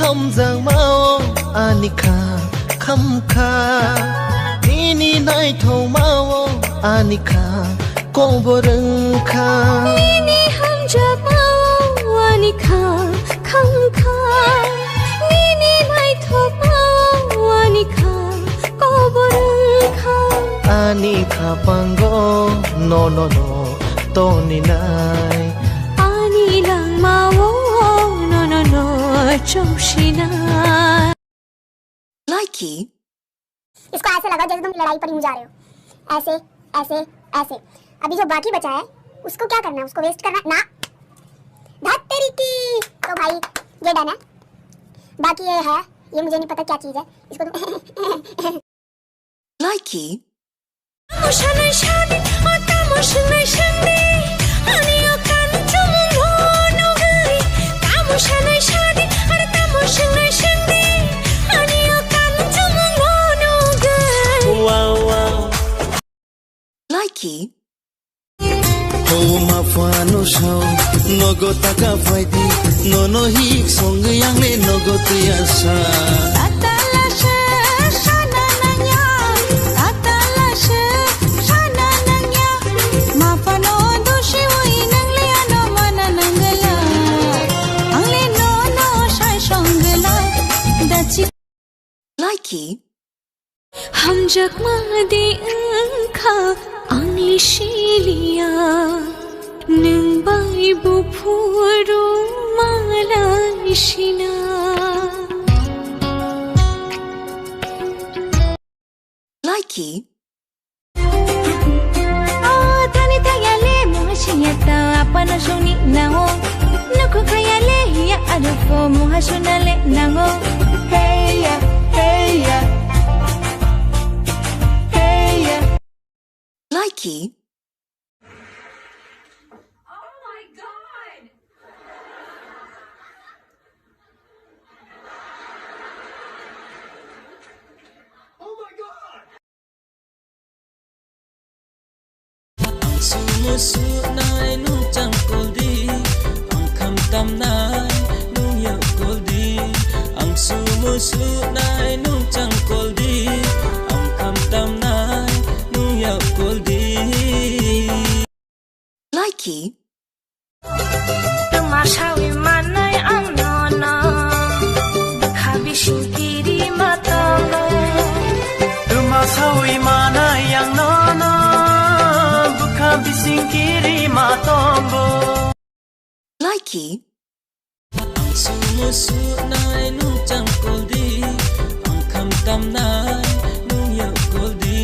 lom giang mao anika kham kha ni nai tho mao anika ko borang kha ni ham ja mao anika kham kha ni nai tho mao anika ko borang kha anika pango no to ni nai ani lang mao no चौशीना लाइकी इसको ऐसे लगा जैसे तुम लड़ाई पर ही जा रहे हो, ऐसे ऐसे ऐसे। अभी जो बाकी बचा है उसको क्या करना है, उसको वेस्ट करना ना। धत तेरी की। तो भाई ये डन है। बाकी ये है, ये मुझे नहीं पता क्या चीज है, इसको तुम लाइकी Laiki Oh mafano shau nogo taka faidi nono hik song yang le nogo tiasa Atalashe shana nanya mafano doshi wai nangle ano mana nangala angle no shai shongla dachi Laiki हम जगमा दे खा आंगली शिलिया नंबाई बुफुरु माला इशिना Laiki tani tayale muhashiyata apana shoni naho nuku khayale ya arufo muhashunale naho hey ya Laiki Oh my god Sumu su nai nu chang koldi ang kham tam nai nu ya koldi ang sumu su nai nu chang koldi ang kham tam nai nu ya koldi Laiki Tumashawi manay ang nono Habishin kiri matolo Tumasawi mana yang nono buka bising kiri matombo Laiki ang sumu su nai nu chang koldi ang kham tam nai nu ya koldi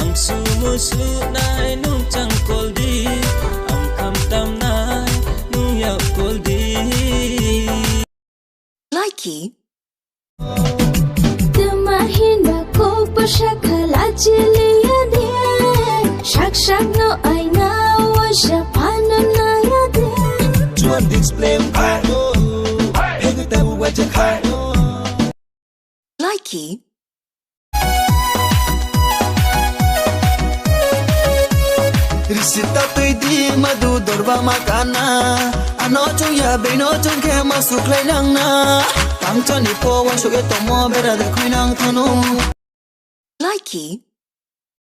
ang sumu su nai nu chang koldi ang kham tam nai nu ya koldi Laiki Tumahina ko pa siya kalachiliya de Shak no ay nawa siya paano na yade Chuan display kai hey ta wa cha kai Laiki Risita tui di madu dorba makana ano chung ya beino chung ke masuk lai nang na tang chani po wa shuge tomo bera de khoi nang thanu Laiki